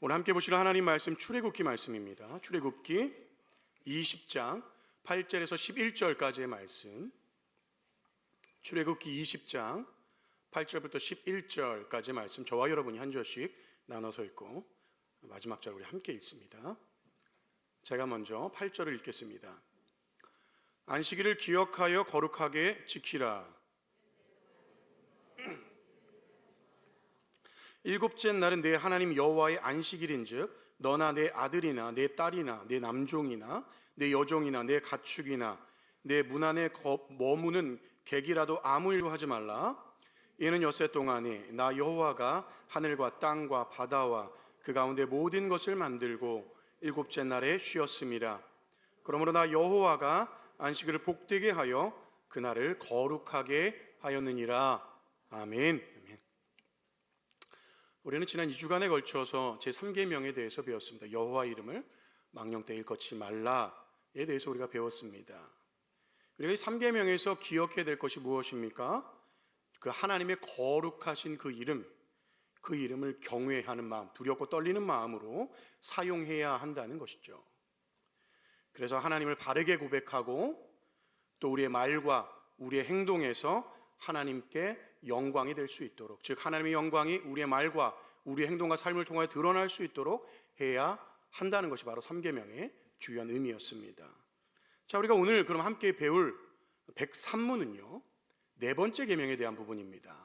오늘 함께 보실 하나님 말씀 출애굽기 말씀입니다. 출애굽기 20장 8절에서 11절까지의 말씀. 출애굽기 20장 8절부터 11절까지의 말씀, 저와 여러분이 한 절씩 나눠서 읽고 마지막 절 우리 함께 읽습니다. 제가 먼저 8절을 읽겠습니다. 안식일을 기억하여 거룩하게 지키라. 일곱째 날은 내 하나님 여호와의 안식일인즉 너나 내 아들이나 내 딸이나 내 남종이나 내 여종이나 내 가축이나 내 문 안에 머무는 객이라도 아무 일도 하지 말라. 이는 엿새 동안에 나 여호와가 하늘과 땅과 바다와 그 가운데 모든 것을 만들고 일곱째 날에 쉬었음이라. 그러므로 나 여호와가 안식일을 복되게 하여 그날을 거룩하게 하였느니라. 아멘. 우리는 지난 2주간에 걸쳐서 제3계명에 대해서 배웠습니다. 여호와 이름을 망령되이 일컫지 말라에 대해서 우리가 배웠습니다. 우리가 이 3계명에서 기억해야 될 것이 무엇입니까? 그 하나님의 거룩하신 그 이름을 경외하는 마음, 두렵고 떨리는 마음으로 사용해야 한다는 것이죠. 그래서 하나님을 바르게 고백하고 또 우리의 말과 우리의 행동에서 하나님께 영광이 될 수 있도록, 즉 하나님의 영광이 우리의 말과 우리의 행동과 삶을 통하여 드러날 수 있도록 해야 한다는 것이 바로 3계명의 주요한 의미였습니다. 자, 우리가 오늘 그럼 함께 배울 103문은요 네 번째 계명에 대한 부분입니다.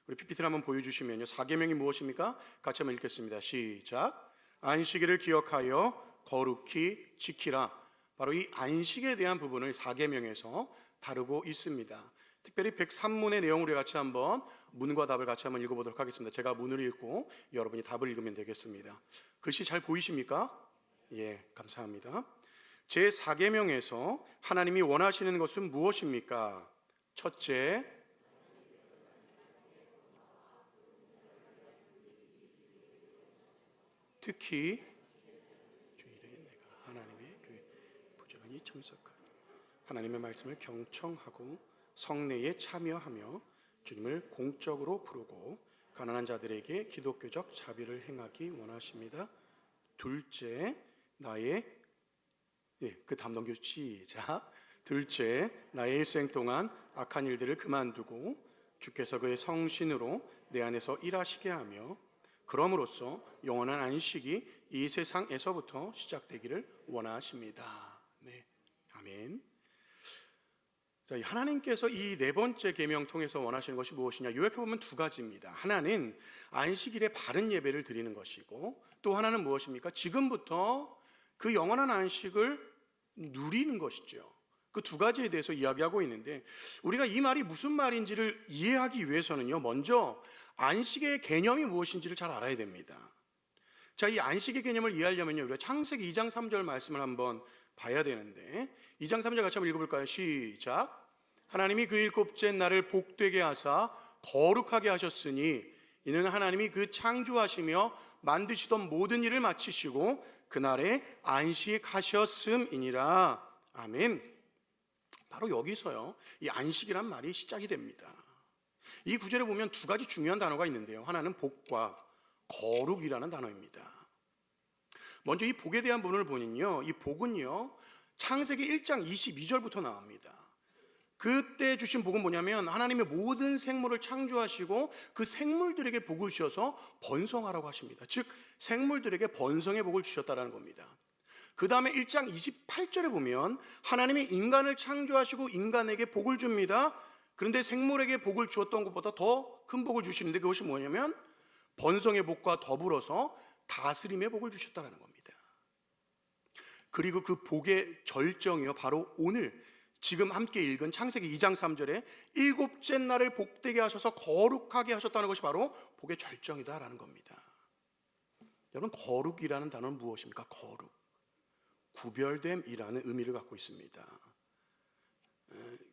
우리 PPT를 한번 보여주시면요, 4계명이 무엇입니까? 같이 한번 읽겠습니다. 시작. 안식일을 기억하여 거룩히 지키라. 바로 이 안식에 대한 부분을 4계명에서 다루고 있습니다. 특별히 103문의 내용을 같이 한번 문과 답을 같이 한번 읽어보도록 하겠습니다. 제가 문을 읽고 여러분이 답을 읽으면 되겠습니다. 글씨 잘 보이십니까? 예, 감사합니다. 제4계명에서 하나님이 원하시는 것은 무엇입니까? 첫째, 특히 주일에 내가 하나님의 교회 부지런히 참석하라. 하나님의 말씀을 경청하고 성례에 참여하며 주님을 공적으로 부르고 가난한 자들에게 기독교적 자비를 행하기 원하십니다. 둘째, 그 다음 넘겨 시작. 둘째, 나의 일생 동안 악한 일들을 그만두고 주께서 그의 성신으로 내 안에서 일하시게 하며 그럼으로써 영원한 안식이 이 세상에서부터 시작되기를 원하십니다. 네, 아멘. 자, 하나님께서 이 네 번째 계명 통해서 원하시는 것이 무엇이냐? 요약해 보면 두 가지입니다. 하나는 안식일에 바른 예배를 드리는 것이고, 또 하나는 무엇입니까? 지금부터 그 영원한 안식을 누리는 것이죠. 그 두 가지에 대해서 이야기하고 있는데, 우리가 이 말이 무슨 말인지를 이해하기 위해서는요, 먼저 안식의 개념이 무엇인지를 잘 알아야 됩니다. 자, 이 안식의 개념을 이해하려면요, 우리가 창세기 2장 3절 말씀을 한번 봐야 되는데, 2장 3절 같이 한번 읽어볼까요? 시작. 하나님이 그 일곱째 날을 복되게 하사 거룩하게 하셨으니 이는 하나님이 그 창조하시며 만드시던 모든 일을 마치시고 그날에 안식하셨음이니라. 아멘. 바로 여기서요, 이 안식이란 말이 시작이 됩니다. 이 구절에 보면 두 가지 중요한 단어가 있는데요, 하나는 복과 거룩이라는 단어입니다. 먼저 이 복에 대한 부분을 보면요, 이 복은요 창세기 1장 22절부터 나옵니다. 그때 주신 복은 뭐냐면 하나님의 모든 생물을 창조하시고 그 생물들에게 복을 주셔서 번성하라고 하십니다. 즉 생물들에게 번성의 복을 주셨다는 겁니다. 그 다음에 1장 28절에 보면 하나님이 인간을 창조하시고 인간에게 복을 줍니다. 그런데 생물에게 복을 주었던 것보다 더 큰 복을 주시는데 그것이 뭐냐면 번성의 복과 더불어서 다스림의 복을 주셨다는 겁니다. 그리고 그 복의 절정이요, 바로 오늘 지금 함께 읽은 창세기 2장 3절에 일곱째 날을 복되게 하셔서 거룩하게 하셨다는 것이 바로 복의 절정이다라는 겁니다. 여러분, 거룩이라는 단어는 무엇입니까? 거룩, 구별됨이라는 의미를 갖고 있습니다.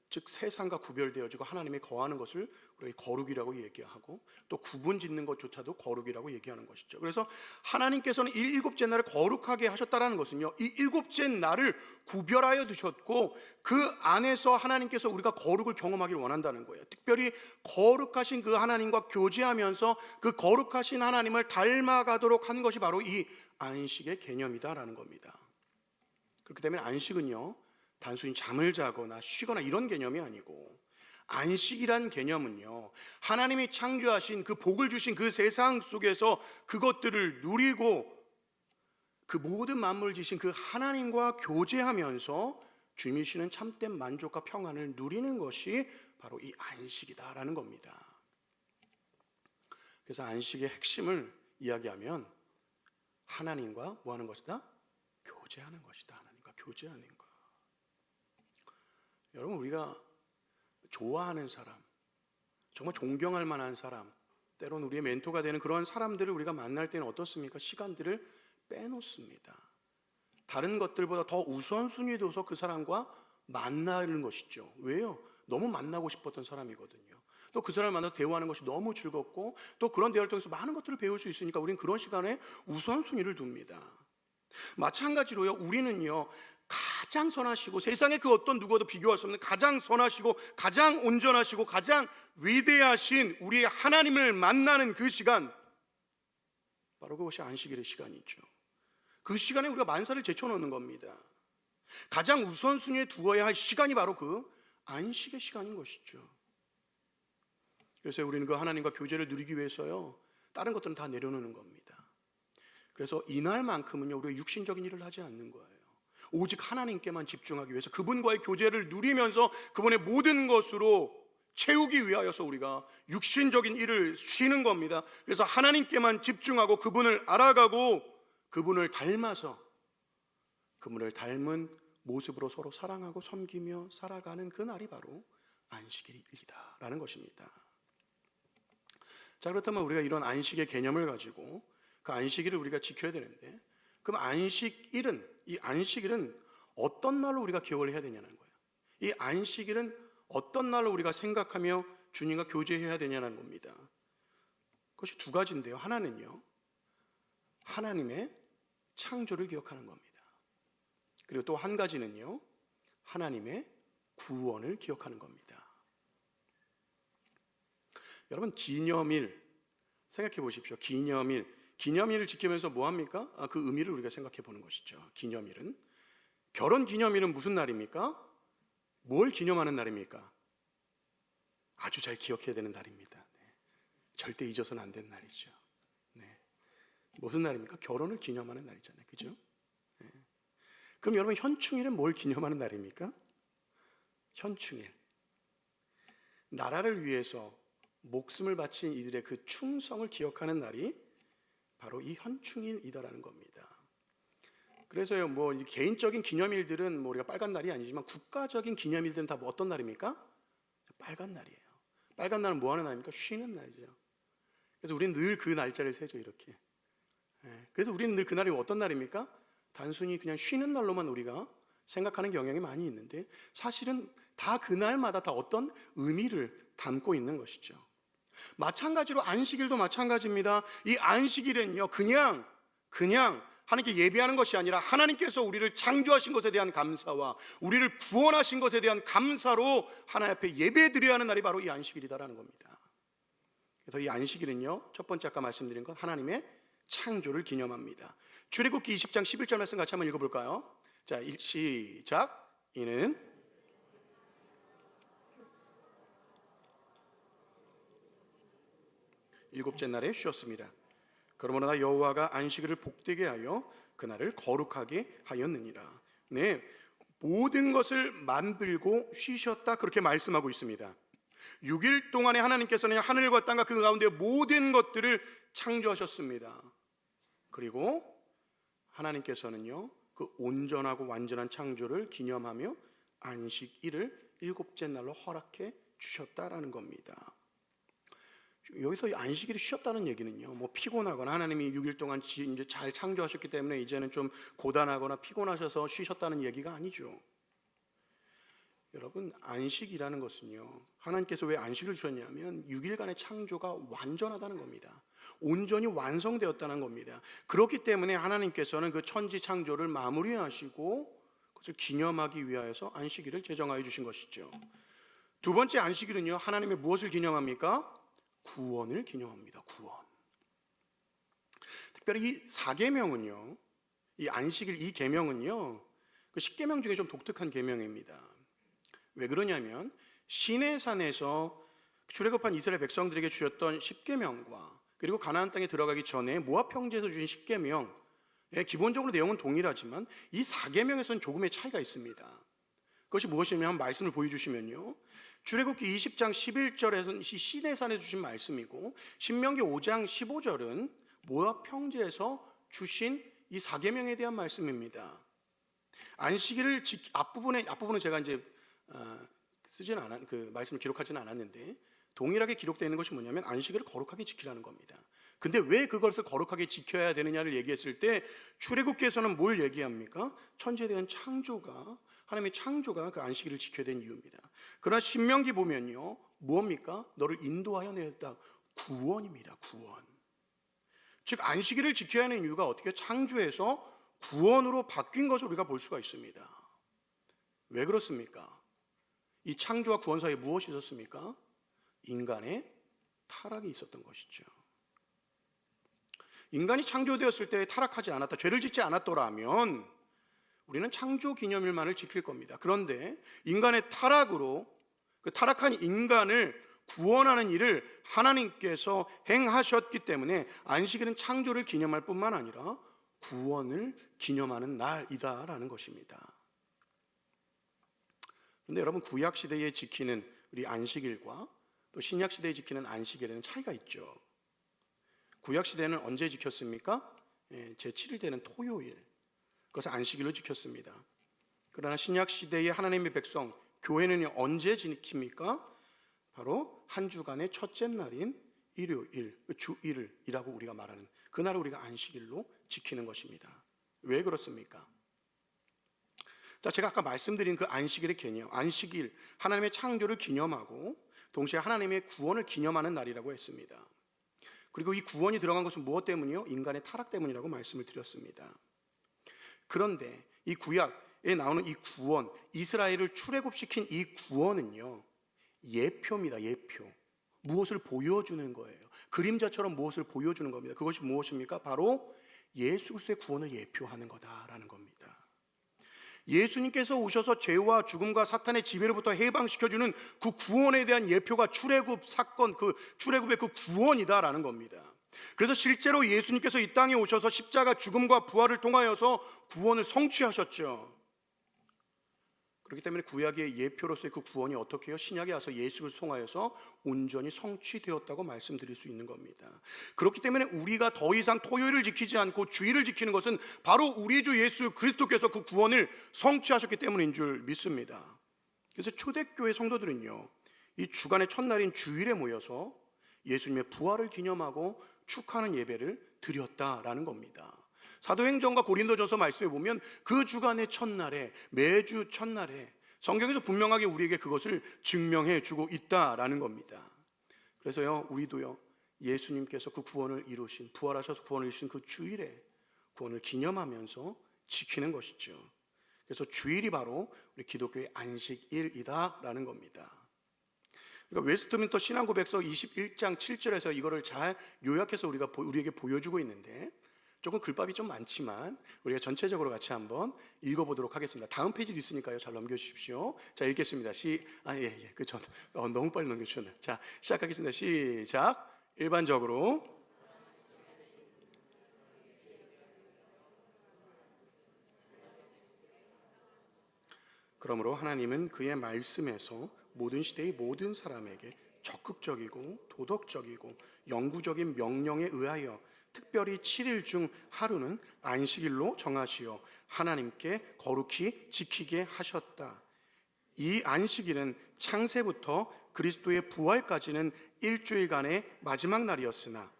즉 세상과 구별되어지고 하나님이 거하는 것을 우리가 거룩이라고 얘기하고, 또 구분 짓는 것조차도 거룩이라고 얘기하는 것이죠. 그래서 하나님께서는 이 일곱째 날을 거룩하게 하셨다라는 것은요, 이 일곱째 날을 구별하여 두셨고 그 안에서 하나님께서 우리가 거룩을 경험하기를 원한다는 거예요. 특별히 거룩하신 그 하나님과 교제하면서 그 거룩하신 하나님을 닮아가도록 한 것이 바로 이 안식의 개념이다라는 겁니다. 그렇기 때문에 안식은요, 단순히 잠을 자거나 쉬거나 이런 개념이 아니고, 안식이란 개념은요, 하나님이 창조하신 그 복을 주신 그 세상 속에서 그것들을 누리고 그 모든 만물을 지신 그 하나님과 교제하면서 주님이시는 참된 만족과 평안을 누리는 것이 바로 이 안식이다라는 겁니다. 그래서 안식의 핵심을 이야기하면 하나님과 뭐 하는 것이다? 교제하는 것이다. 하나님과 교제하는 것. 여러분, 우리가 좋아하는 사람, 정말 존경할 만한 사람, 때론 우리의 멘토가 되는 그런 사람들을 우리가 만날 때는 어떻습니까? 시간들을 빼놓습니다. 다른 것들보다 더 우선순위에 둬서 그 사람과 만나는 것이죠. 왜요? 너무 만나고 싶었던 사람이거든요. 또 그 사람을 만나서 대화하는 것이 너무 즐겁고, 또 그런 대화를 통해서 많은 것들을 배울 수 있으니까 우리는 그런 시간에 우선순위를 둡니다. 마찬가지로요, 우리는요, 가장 선하시고 세상에 그 어떤 누구와도 비교할 수 없는 가장 선하시고 가장 온전하시고 가장 위대하신 우리의 하나님을 만나는 그 시간, 바로 그것이 안식일의 시간이죠. 그 시간에 우리가 만사를 제쳐놓는 겁니다. 가장 우선순위에 두어야 할 시간이 바로 그 안식의 시간인 것이죠. 그래서 우리는 그 하나님과 교제를 누리기 위해서요, 다른 것들은 다 내려놓는 겁니다. 그래서 이날만큼은요, 우리가 육신적인 일을 하지 않는 거예요. 오직 하나님께만 집중하기 위해서 그분과의 교제를 누리면서 그분의 모든 것으로 채우기 위하여서 우리가 육신적인 일을 쉬는 겁니다. 그래서 하나님께만 집중하고 그분을 알아가고 그분을 닮아서 그분을 닮은 모습으로 서로 사랑하고 섬기며 살아가는 그 날이 바로 안식일이다라는 것입니다. 자, 그렇다면 우리가 이런 안식의 개념을 가지고 그 안식일을 우리가 지켜야 되는데, 그럼 이 안식일은 어떤 날로 우리가 기억을 해야 되냐는 거예요. 이 안식일은 어떤 날로 우리가 생각하며 주님과 교제해야 되냐는 겁니다. 그것이 두 가지인데요. 하나는요, 하나님의 창조를 기억하는 겁니다. 그리고 또 한 가지는요, 하나님의 구원을 기억하는 겁니다. 여러분, 기념일 생각해 보십시오. 기념일을 지키면서 뭐 합니까? 그 의미를 우리가 생각해 보는 것이죠. 기념일은, 결혼 기념일은 무슨 날입니까? 뭘 기념하는 날입니까? 아주 잘 기억해야 되는 날입니다. 네. 절대 잊어서는 안 되는 날이죠. 네. 무슨 날입니까? 결혼을 기념하는 날이잖아요. 그죠? 네. 그럼 여러분, 현충일은 뭘 기념하는 날입니까? 현충일, 나라를 위해서 목숨을 바친 이들의 그 충성을 기억하는 날이 바로 이 현충일이다라는 겁니다. 그래서요, 뭐 개인적인 기념일들은 뭐 우리가 빨간 날이 아니지만 국가적인 기념일들은 다 뭐 어떤 날입니까? 빨간 날이에요. 빨간 날은 뭐 하는 날입니까? 쉬는 날이죠. 그래서 우리는 늘 그 날짜를 세죠, 이렇게. 그래서 우리는 늘 그날이 어떤 날입니까? 단순히 그냥 쉬는 날로만 우리가 생각하는 경향이 많이 있는데, 사실은 다 그날마다 다 어떤 의미를 담고 있는 것이죠. 마찬가지로 안식일도 마찬가지입니다. 이 안식일은요, 그냥 하나님께 예배하는 것이 아니라 하나님께서 우리를 창조하신 것에 대한 감사와 우리를 구원하신 것에 대한 감사로 하나님 앞에 예배드려야 하는 날이 바로 이 안식일이다라는 겁니다. 그래서 이 안식일은요, 첫 번째 아까 말씀드린 것, 하나님의 창조를 기념합니다. 출애굽기 20장 11절 말씀 같이 한번 읽어볼까요? 자, 시작. 이는 일곱째 날에 쉬었습니다. 그러므로 여호와가 안식일을 복되게 하여 그날을 거룩하게 하였느니라. 네, 모든 것을 만들고 쉬셨다, 그렇게 말씀하고 있습니다. 6일 동안에 하나님께서는 하늘과 땅과 그 가운데 모든 것들을 창조하셨습니다. 그리고 하나님께서는요, 그 온전하고 완전한 창조를 기념하며 안식일을 일곱째 날로 허락해 주셨다라는 겁니다. 여기서 안식일이 쉬었다는 얘기는요, 뭐 피곤하거나 하나님이 6일 동안 이제 잘 창조하셨기 때문에 이제는 좀 고단하거나 피곤하셔서 쉬셨다는 얘기가 아니죠. 여러분, 안식이라는 것은요, 하나님께서 왜 안식을 주셨냐면 6일간의 창조가 완전하다는 겁니다. 온전히 완성되었다는 겁니다. 그렇기 때문에 하나님께서는 그 천지 창조를 마무리하시고 그것을 기념하기 위하여서 안식일을 제정하여 주신 것이죠. 두 번째 안식일은요, 하나님의 무엇을 기념합니까? 구원을 기념합니다. 구원. 특별히 이 4계명은요, 이 안식일 이 계명은요, 그 10계명 중에 좀 독특한 계명입니다. 왜 그러냐면 시내산에서 출애굽한 이스라엘 백성들에게 주셨던 10계명과 그리고 가나안 땅에 들어가기 전에 모압 평지에서 주신 10계명, 기본적으로 내용은 동일하지만 이 4계명에서는 조금의 차이가 있습니다. 그것이 무엇이냐면 말씀을 보여주시면요, 출애굽기 20장 11절에서는 시내산에 주신 말씀이고 신명기 5장 15절은 모압 평지에서 주신 이 4계명에 대한 말씀입니다. 안식일을 앞부분은 제가 이제 그 말씀을 기록하지는 않았는데 동일하게 기록되어 있는 것이 뭐냐면 안식일을 거룩하게 지키라는 겁니다. 근데 왜 그것을 거룩하게 지켜야 되느냐를 얘기했을 때 출애굽기에서는 뭘 얘기합니까? 천지에 대한 창조가, 하나님의 창조가 그 안식일을 지켜야 되는 이유입니다. 그러나 신명기 보면요, 무엇입니까? 너를 인도하여 내었다. 구원입니다. 구원. 즉 안식일을 지켜야 하는 이유가 어떻게 창조에서 구원으로 바뀐 것을 우리가 볼 수가 있습니다. 왜 그렇습니까? 이 창조와 구원 사이에 무엇이 있었습니까? 인간의 타락이 있었던 것이죠. 인간이 창조되었을 때 타락하지 않았다, 죄를 짓지 않았더라면 우리는 창조 기념일만을 지킬 겁니다. 그런데 인간의 타락으로 그 타락한 인간을 구원하는 일을 하나님께서 행하셨기 때문에 안식일은 창조를 기념할 뿐만 아니라 구원을 기념하는 날이다라는 것입니다. 그런데 여러분, 구약 시대에 지키는 우리 안식일과 또 신약 시대에 지키는 안식일에는 차이가 있죠. 구약 시대는 언제 지켰습니까? 제7일 되는 토요일, 그것을 안식일로 지켰습니다. 그러나 신약 시대의 하나님의 백성 교회는 언제 지킵니까? 바로 한 주간의 첫째 날인 일요일, 주일이라고 우리가 말하는 그날을 우리가 안식일로 지키는 것입니다. 왜 그렇습니까? 자, 제가 아까 말씀드린 그 안식일의 개념, 안식일, 하나님의 창조를 기념하고 동시에 하나님의 구원을 기념하는 날이라고 했습니다. 그리고 이 구원이 들어간 것은 무엇 때문이요? 인간의 타락 때문이라고 말씀을 드렸습니다. 그런데 이 구약에 나오는 이 구원, 이스라엘을 출애굽시킨 이 구원은요, 예표입니다. 예표. 무엇을 보여주는 거예요. 그림자처럼 무엇을 보여주는 겁니다. 그것이 무엇입니까? 바로 예수 그리스도의 구원을 예표하는 거다라는 겁니다. 예수님께서 오셔서 죄와 죽음과 사탄의 지배로부터 해방시켜주는 그 구원에 대한 예표가 출애굽 사건, 그 출애굽의 그 구원이다라는 겁니다. 그래서 실제로 예수님께서 이 땅에 오셔서 십자가 죽음과 부활을 통하여서 구원을 성취하셨죠. 그렇기 때문에 구약의 예표로서의 그 구원이 어떻게 해요? 신약에 와서 예수를 통하여서 온전히 성취되었다고 말씀드릴 수 있는 겁니다. 그렇기 때문에 우리가 더 이상 토요일을 지키지 않고 주일을 지키는 것은 바로 우리 주 예수 그리스도께서 그 구원을 성취하셨기 때문인 줄 믿습니다. 그래서 초대교회 성도들은요, 이 주간의 첫날인 주일에 모여서 예수님의 부활을 기념하고 축하하는 예배를 드렸다라는 겁니다. 사도행전과 고린도전서 말씀에 보면 그 주간의 첫날에, 매주 첫날에 성경에서 분명하게 우리에게 그것을 증명해 주고 있다라는 겁니다. 그래서요, 우리도요, 예수님께서 그 구원을 이루신, 부활하셔서 구원을 이루신 그 주일에 구원을 기념하면서 지키는 것이죠. 그래서 주일이 바로 우리 기독교의 안식일이다라는 겁니다. 그러니까 웨스트민스터 신앙고백서 21장 7절에서 이거를 잘 요약해서 우리에게 보여주고 있는데, 조금 글밥이 좀 많지만 우리가 전체적으로 같이 한번 읽어보도록 하겠습니다. 다음 페이지도 있으니까요, 잘 넘겨주십시오. 자, 읽겠습니다. 너무 빨리 넘겨주셨네. 자, 시작하겠습니다. 시작. 일반적으로 그러므로 하나님은 그의 말씀에서 모든 시대의 모든 사람에게 적극적이고 도덕적이고 영구적인 명령에 의하여 특별히 7일 중 하루는 안식일로 정하시어 하나님께 거룩히 지키게 하셨다. 이 안식일은 창세부터 그리스도의 부활까지는 일주일간의 마지막 날이었으나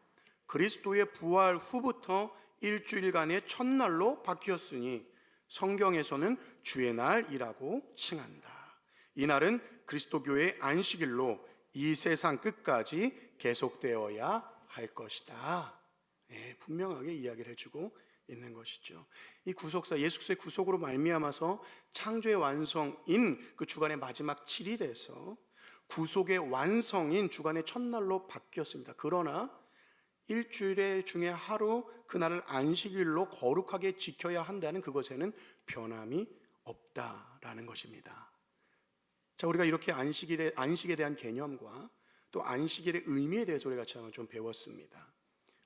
그리스도의 부활 후부터 일주일간의 첫날로 바뀌었으니 성경에서는 주의 날이라고 칭한다. 이날은 그리스도 교회의 안식일로 이 세상 끝까지 계속되어야 할 것이다. 분명하게 이야기를 해주고 있는 것이죠. 이 구속사, 예수 그리스도의 구속으로 말미암아서 창조의 완성인 그 주간의 마지막 7일에서 구속의 완성인 주간의 첫날로 바뀌었습니다. 그러나 일주일의 중에 하루, 그날을 안식일로 거룩하게 지켜야 한다는 그것에는 변함이 없다라는 것입니다. 자, 우리가 이렇게 안식에 대한 개념과 또 안식일의 의미에 대해서 우리가 같이 한번 좀 배웠습니다.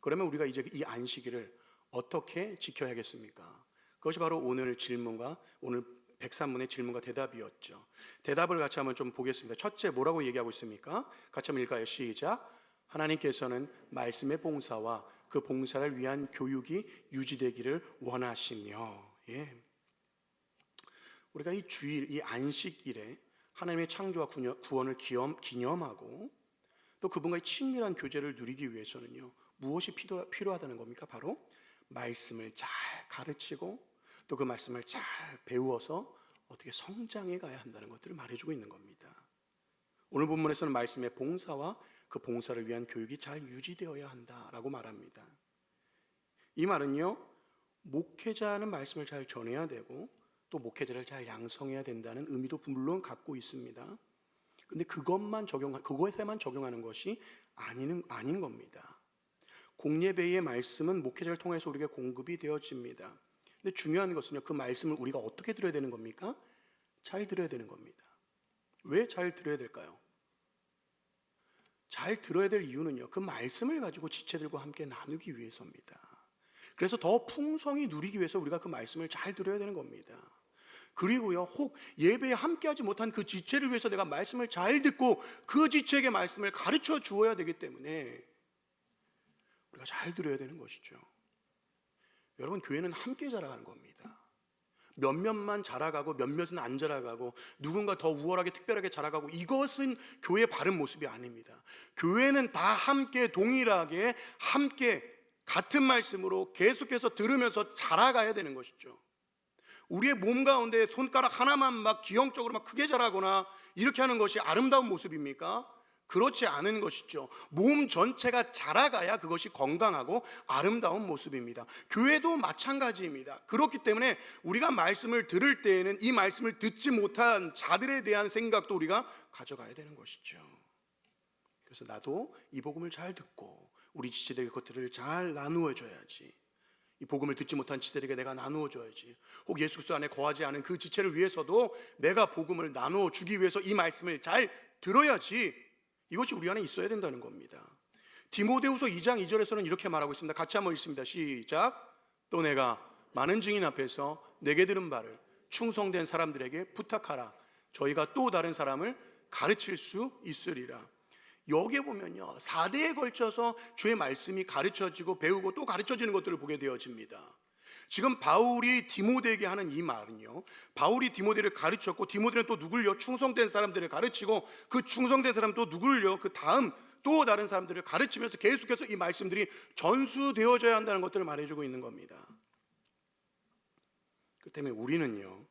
그러면 우리가 이제 이 안식일을 어떻게 지켜야겠습니까? 그것이 바로 오늘 질문과 오늘 103문의 질문과 대답이었죠. 대답을 같이 한번 좀 보겠습니다. 첫째, 뭐라고 얘기하고 있습니까? 같이 한번 읽어요. 시작. 하나님께서는 말씀의 봉사와 그 봉사를 위한 교육이 유지되기를 원하시며. 우리가 이 주일, 이 안식일에 하나님의 창조와 구원을 기념하고 또 그분과의 친밀한 교제를 누리기 위해서는요, 무엇이 필요하다는 겁니까? 바로 말씀을 잘 가르치고 또 그 말씀을 잘 배워서 어떻게 성장해 가야 한다는 것들을 말해주고 있는 겁니다. 오늘 본문에서는 말씀의 봉사와 그 봉사를 위한 교육이 잘 유지되어야 한다라고 말합니다. 이 말은요, 목회자는 말씀을 잘 전해야 되고 또 목회자를 잘 양성해야 된다는 의미도 물론 갖고 있습니다. 근데 그것에만 적용하는 것이 아닌 겁니다. 공예배의 말씀은 목회자를 통해서 우리에게 공급이 되어집니다. 근데 중요한 것은요, 그 말씀을 우리가 어떻게 들어야 되는 겁니까? 잘 들어야 되는 겁니다. 왜 잘 들어야 될까요? 잘 들어야 될 이유는요, 그 말씀을 가지고 지체들과 함께 나누기 위해서입니다. 그래서 더 풍성히 누리기 위해서 우리가 그 말씀을 잘 들어야 되는 겁니다. 그리고요, 혹 예배에 함께하지 못한 그 지체를 위해서 내가 말씀을 잘 듣고 그 지체에게 말씀을 가르쳐 주어야 되기 때문에 우리가 잘 들어야 되는 것이죠. 여러분, 교회는 함께 자라가는 겁니다. 몇몇만 자라가고 몇몇은 안 자라가고 누군가 더 우월하게 특별하게 자라가고 이것은 교회의 바른 모습이 아닙니다. 교회는 다 함께 동일하게 함께 같은 말씀으로 계속해서 들으면서 자라가야 되는 것이죠. 우리의 몸 가운데 손가락 하나만 막 기형적으로 막 크게 자라거나 이렇게 하는 것이 아름다운 모습입니까? 그렇지 않은 것이죠. 몸 전체가 자라가야 그것이 건강하고 아름다운 모습입니다. 교회도 마찬가지입니다. 그렇기 때문에 우리가 말씀을 들을 때에는 이 말씀을 듣지 못한 자들에 대한 생각도 우리가 가져가야 되는 것이죠. 그래서 나도 이 복음을 잘 듣고 우리 지체들에게 그것들을 잘 나누어 줘야지. 이 복음을 듣지 못한 지체들에게 내가 나누어 줘야지. 혹 예수 그리스도 안에 거하지 않은 그 지체를 위해서도 내가 복음을 나누어 주기 위해서 이 말씀을 잘 들어야지. 이것이 우리 안에 있어야 된다는 겁니다. 디모데후서 2장 2절에서는 이렇게 말하고 있습니다. 같이 한번 읽습니다. 시작. 또 내가 많은 증인 앞에서 내게 들은 바를 충성된 사람들에게 부탁하라. 저희가 또 다른 사람을 가르칠 수 있으리라. 여기에 보면요, 4대에 걸쳐서 주의 말씀이 가르쳐지고 배우고 또 가르쳐지는 것들을 보게 되어집니다. 지금 바울이 디모데에게 하는 이 말은요, 바울이 디모데를 가르쳤고 디모데는 또 누굴요? 충성된 사람들을 가르치고 그 충성된 사람 또 누굴요? 그 다음 또 다른 사람들을 가르치면서 계속해서 이 말씀들이 전수되어져야 한다는 것들을 말해주고 있는 겁니다. 그렇기 때문에 우리는요,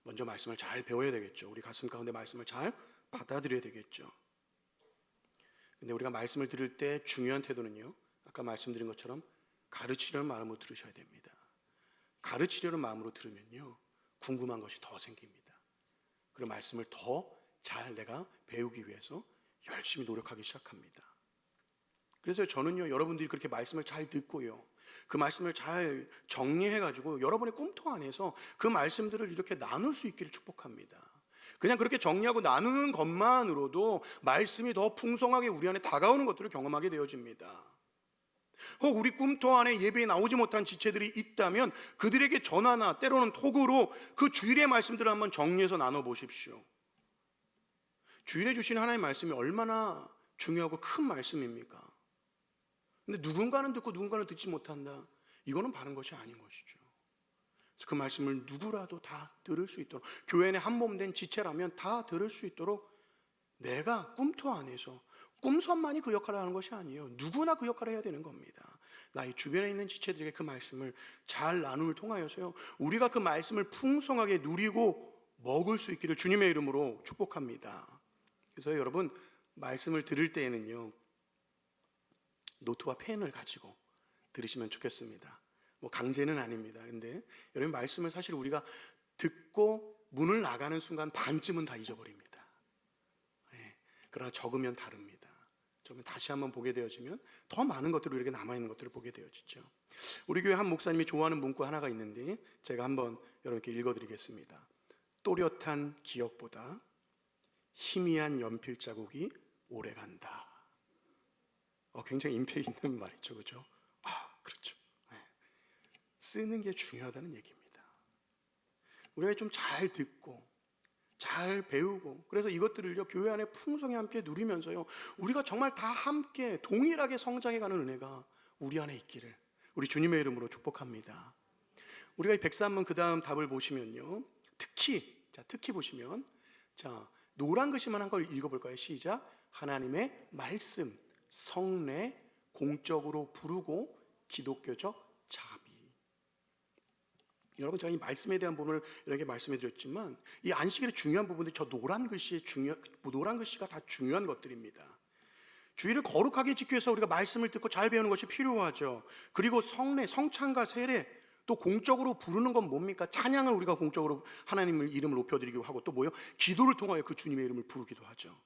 먼저 말씀을 잘 배워야 되겠죠. 우리 가슴 가운데 말씀을 잘 받아들여야 되겠죠. 근데 우리가 말씀을 들을 때 중요한 태도는요, 아까 말씀드린 것처럼 가르치려는 마음으로 들으셔야 됩니다. 가르치려는 마음으로 들으면요, 궁금한 것이 더 생깁니다. 그리고 말씀을 더 잘 내가 배우기 위해서 열심히 노력하기 시작합니다. 그래서 저는요, 여러분들이 그렇게 말씀을 잘 듣고요, 그 말씀을 잘 정리해가지고 여러분의 꿈터 안에서 그 말씀들을 이렇게 나눌 수 있기를 축복합니다. 그냥 그렇게 정리하고 나누는 것만으로도 말씀이 더 풍성하게 우리 안에 다가오는 것들을 경험하게 되어집니다. 혹 우리 꿈터 안에 예배에 나오지 못한 지체들이 있다면 그들에게 전화나 때로는 톡으로 그 주일의 말씀들을 한번 정리해서 나눠보십시오. 주일에 주신 하나님의 말씀이 얼마나 중요하고 큰 말씀입니까? 근데 누군가는 듣고 누군가는 듣지 못한다. 이거는 바른 것이 아닌 것이죠. 그래서 그 말씀을 누구라도 다 들을 수 있도록, 교회 내 한몸된 지체라면 다 들을 수 있도록 내가 꿈터 안에서, 꿈선만이 그 역할을 하는 것이 아니에요. 누구나 그 역할을 해야 되는 겁니다. 나의 주변에 있는 지체들에게 그 말씀을 잘 나눔을 통하여서요, 우리가 그 말씀을 풍성하게 누리고 먹을 수 있기를 주님의 이름으로 축복합니다. 그래서 여러분 말씀을 들을 때에는요 노트와 펜을 가지고 들으시면 좋겠습니다. 뭐 강제는 아닙니다. 근데 여러분 말씀을 사실 우리가 듣고 문을 나가는 순간 반쯤은 다 잊어버립니다. 네. 그러나 적으면 다릅니다. 적으면 다시 한번 보게 되어지면 더 많은 것들이 우리에게 남아있는 것들을 보게 되어지죠. 우리 교회 한 목사님이 좋아하는 문구 하나가 있는데 제가 한번 여러분께 읽어드리겠습니다. 또렷한 기억보다 희미한 연필 자국이 오래간다. 굉장히 임팩 있는 말이죠, 그죠? 그렇죠. 네. 쓰는 게 중요하다는 얘기입니다. 우리가 좀 잘 듣고 잘 배우고 그래서 이것들을요 교회 안에 풍성히 함께 누리면서요 우리가 정말 다 함께 동일하게 성장해가는 은혜가 우리 안에 있기를 우리 주님의 이름으로 축복합니다. 우리가 이 103문 그 다음 답을 보시면요 특히 보시면 노란 글씨만 한 걸 읽어볼까요? 시작. 하나님의 말씀, 성례, 공적으로 부르고 기독교적 자비. 여러분 제가 이 말씀에 대한 부분을 이렇게 말씀해 드렸지만 이 안식일의 중요한 부분들이 저 노란 글씨가 다 중요한 것들입니다. 주일을 거룩하게 지키기 위해서 우리가 말씀을 듣고 잘 배우는 것이 필요하죠. 그리고 성례, 성찬과 세례, 또 공적으로 부르는 건 뭡니까? 찬양을 우리가 공적으로 하나님의 이름을 높여드리기도 하고 또 뭐요? 기도를 통하여 그 주님의 이름을 부르기도 하죠.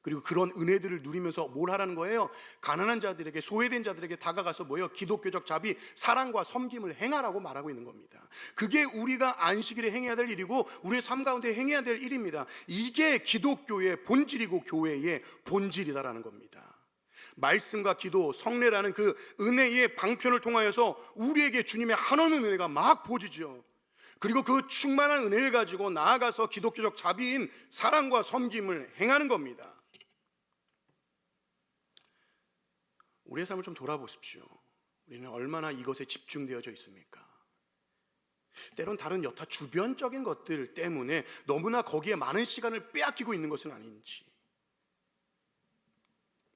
그리고 그런 은혜들을 누리면서 뭘 하라는 거예요? 가난한 자들에게, 소외된 자들에게 다가가서 뭐예요? 기독교적 자비, 사랑과 섬김을 행하라고 말하고 있는 겁니다. 그게 우리가 안식일에 행해야 될 일이고 우리의 삶 가운데 행해야 될 일입니다. 이게 기독교의 본질이고 교회의 본질이다라는 겁니다. 말씀과 기도, 성례라는 그 은혜의 방편을 통하여서 우리에게 주님의 한없는 은혜가 막 부어지죠. 그리고 그 충만한 은혜를 가지고 나아가서 기독교적 자비인 사랑과 섬김을 행하는 겁니다. 우리의 삶을 좀 돌아보십시오. 우리는 얼마나 이것에 집중되어져 있습니까? 때론 다른 여타 주변적인 것들 때문에 너무나 거기에 많은 시간을 빼앗기고 있는 것은 아닌지.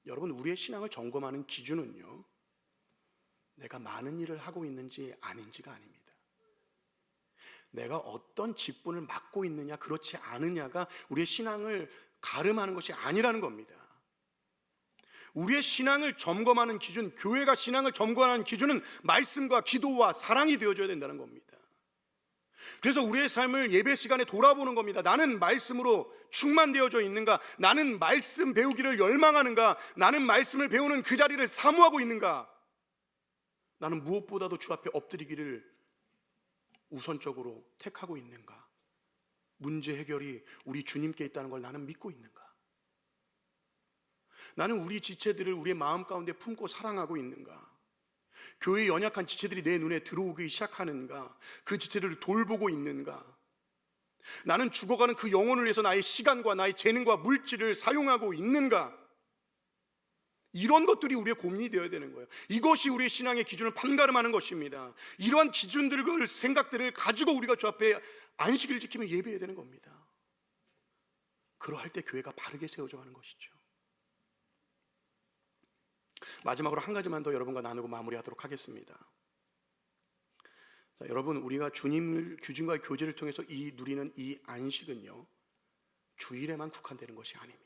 여러분 우리의 신앙을 점검하는 기준은요 내가 많은 일을 하고 있는지 아닌지가 아닙니다. 내가 어떤 직분을 맡고 있느냐 그렇지 않느냐가 우리의 신앙을 가름하는 것이 아니라는 겁니다. 우리의 신앙을 점검하는 기준, 교회가 신앙을 점검하는 기준은 말씀과 기도와 사랑이 되어줘야 된다는 겁니다. 그래서 우리의 삶을 예배 시간에 돌아보는 겁니다. 나는 말씀으로 충만되어져 있는가? 나는 말씀 배우기를 열망하는가? 나는 말씀을 배우는 그 자리를 사모하고 있는가? 나는 무엇보다도 주 앞에 엎드리기를 우선적으로 택하고 있는가? 문제 해결이 우리 주님께 있다는 걸 나는 믿고 있는가? 나는 우리 지체들을 우리의 마음 가운데 품고 사랑하고 있는가? 교회의 연약한 지체들이 내 눈에 들어오기 시작하는가? 그 지체들을 돌보고 있는가? 나는 죽어가는 그 영혼을 위해서 나의 시간과 나의 재능과 물질을 사용하고 있는가? 이런 것들이 우리의 고민이 되어야 되는 거예요. 이것이 우리의 신앙의 기준을 판가름하는 것입니다. 이러한 기준들을, 생각들을 가지고 우리가 주 앞에 안식일을 지키며 예배해야 되는 겁니다. 그러할 때 교회가 바르게 세워져 가는 것이죠. 마지막으로 한 가지만 더 여러분과 나누고 마무리하도록 하겠습니다. 여러분 우리가 주님을 규준과 교제를 통해서 누리는 이 안식은요 주일에만 국한되는 것이 아닙니다.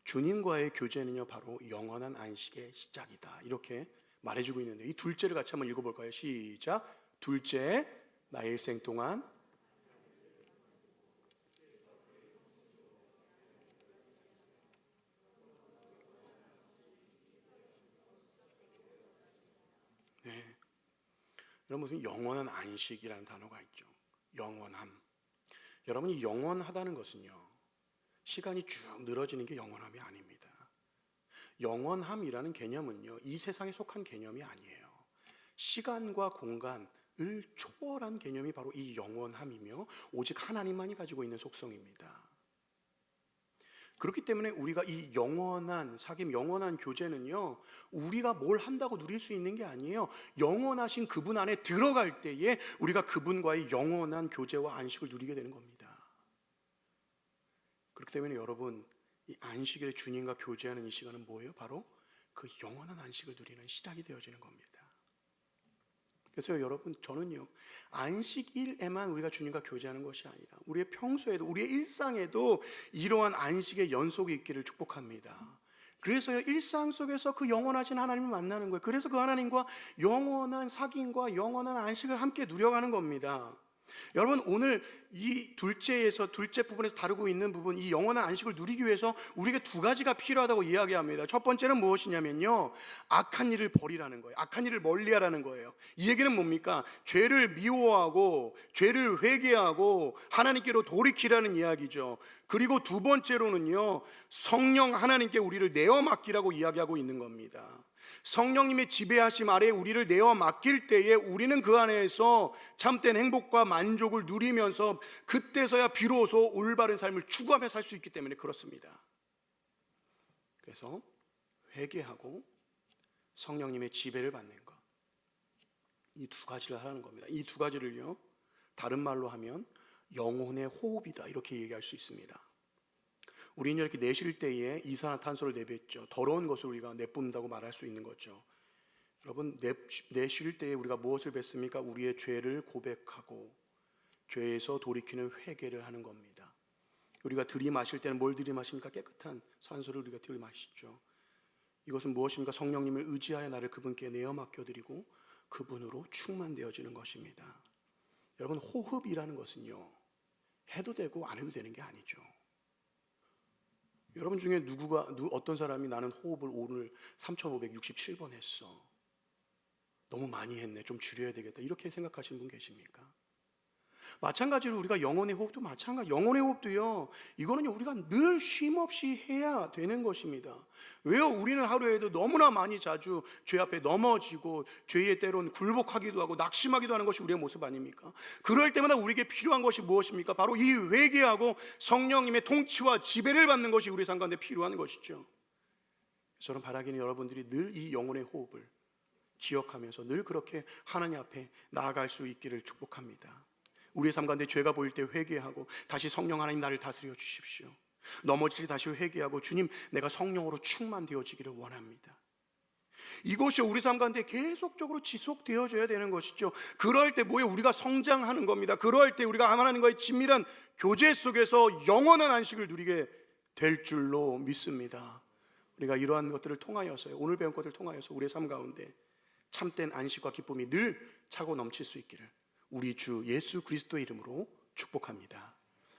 주님과의 교제는요 바로 영원한 안식의 시작이다 이렇게 말해주고 있는데 이 둘째를 같이 한번 읽어볼까요? 시작. 둘째, 나의 일생 동안 여러분 무슨 영원한 안식이라는 단어가 있죠. 영원함. 여러분이 영원하다는 것은요 시간이 쭉 늘어지는 게 영원함이 아닙니다. 영원함이라는 개념은요 이 세상에 속한 개념이 아니에요. 시간과 공간을 초월한 개념이 바로 이 영원함이며 오직 하나님만이 가지고 있는 속성입니다. 그렇기 때문에 우리가 이 영원한 사귐, 영원한 교제는요 우리가 뭘 한다고 누릴 수 있는 게 아니에요. 영원하신 그분 안에 들어갈 때에 우리가 그분과의 영원한 교제와 안식을 누리게 되는 겁니다. 그렇기 때문에 여러분 이 안식일에 주님과 교제하는 이 시간은 뭐예요? 바로 그 영원한 안식을 누리는 시작이 되어지는 겁니다. 그래서 여러분, 저는요, 안식일에만 우리가 주님과 교제하는 것이 아니라 우리의 평소에도, 우리의 일상에도 이러한 안식의 연속이 있기를 축복합니다. 그래서 일상 속에서 그 영원하신 하나님을 만나는 거예요. 그래서 그 하나님과 영원한 사귐과 영원한 안식을 함께 누려가는 겁니다. 여러분, 오늘 이 둘째 부분에서 다루고 있는 부분, 이 영원한 안식을 누리기 위해서 우리에게 두 가지가 필요하다고 이야기합니다. 첫 번째는 무엇이냐면요, 악한 일을 버리라는 거예요. 악한 일을 멀리하라는 거예요. 이 얘기는 뭡니까? 죄를 미워하고 죄를 회개하고 하나님께로 돌이키라는 이야기죠. 그리고 두 번째로는요, 성령 하나님께 우리를 내어 맡기라고 이야기하고 있는 겁니다. 성령님의 지배하심 아래 우리를 내어 맡길 때에 우리는 그 안에서 참된 행복과 만족을 누리면서 그때서야 비로소 올바른 삶을 추구하며 살 수 있기 때문에 그렇습니다. 그래서 회개하고 성령님의 지배를 받는 것, 이 두 가지를 하라는 겁니다. 이 두 가지를요, 다른 말로 하면 영혼의 호흡이다, 이렇게 얘기할 수 있습니다. 우리는 이렇게 내쉴 때에 이산화탄소를 내뱉죠. 더러운 것을 우리가 내뿜는다고 말할 수 있는 거죠. 여러분, 내쉴 때에 우리가 무엇을 뱉습니까? 우리의 죄를 고백하고 죄에서 돌이키는 회개를 하는 겁니다. 우리가 들이마실 때는 뭘 들이마십니까? 깨끗한 산소를 우리가 들이마시죠. 이것은 무엇입니까? 성령님을 의지하여 나를 그분께 내어 맡겨드리고 그분으로 충만되어지는 것입니다. 여러분, 호흡이라는 것은요, 해도 되고 안 해도 되는 게 아니죠. 여러분 중에 어떤 사람이 나는 호흡을 오늘 3567번 했어, 너무 많이 했네, 좀 줄여야 되겠다, 이렇게 생각하시는 분 계십니까? 마찬가지로 우리가 영혼의 호흡도 영혼의 호흡도요, 이거는요, 우리가 늘 쉼없이 해야 되는 것입니다. 왜요? 우리는 하루에도 너무나 많이 자주 죄 앞에 넘어지고 죄에 때론 굴복하기도 하고 낙심하기도 하는 것이 우리의 모습 아닙니까? 그럴 때마다 우리에게 필요한 것이 무엇입니까? 바로 이 회개하고 성령님의 통치와 지배를 받는 것이 우리 삶 가운데 필요한 것이죠. 저는 바라기는 여러분들이 늘 이 영혼의 호흡을 기억하면서 늘 그렇게 하나님 앞에 나아갈 수 있기를 축복합니다. 우리의 삶 가운데 죄가 보일 때 회개하고 다시 성령 하나님 나를 다스려 주십시오. 넘어질 때 다시 회개하고 주님, 내가 성령으로 충만되어지기를 원합니다. 이것이 우리 삶 가운데 계속적으로 지속되어져야 되는 것이죠. 그럴 때 뭐예요? 우리가 성장하는 겁니다. 그럴 때 우리가 하나님과의 친밀한 교제 속에서 영원한 안식을 누리게 될 줄로 믿습니다. 우리가 이러한 것들을 통하여서요, 오늘 배운 것들을 통하여서 우리의 삶 가운데 참된 안식과 기쁨이 늘 차고 넘칠 수 있기를 우리 주 예수 그리스도의 이름으로 축복합니다.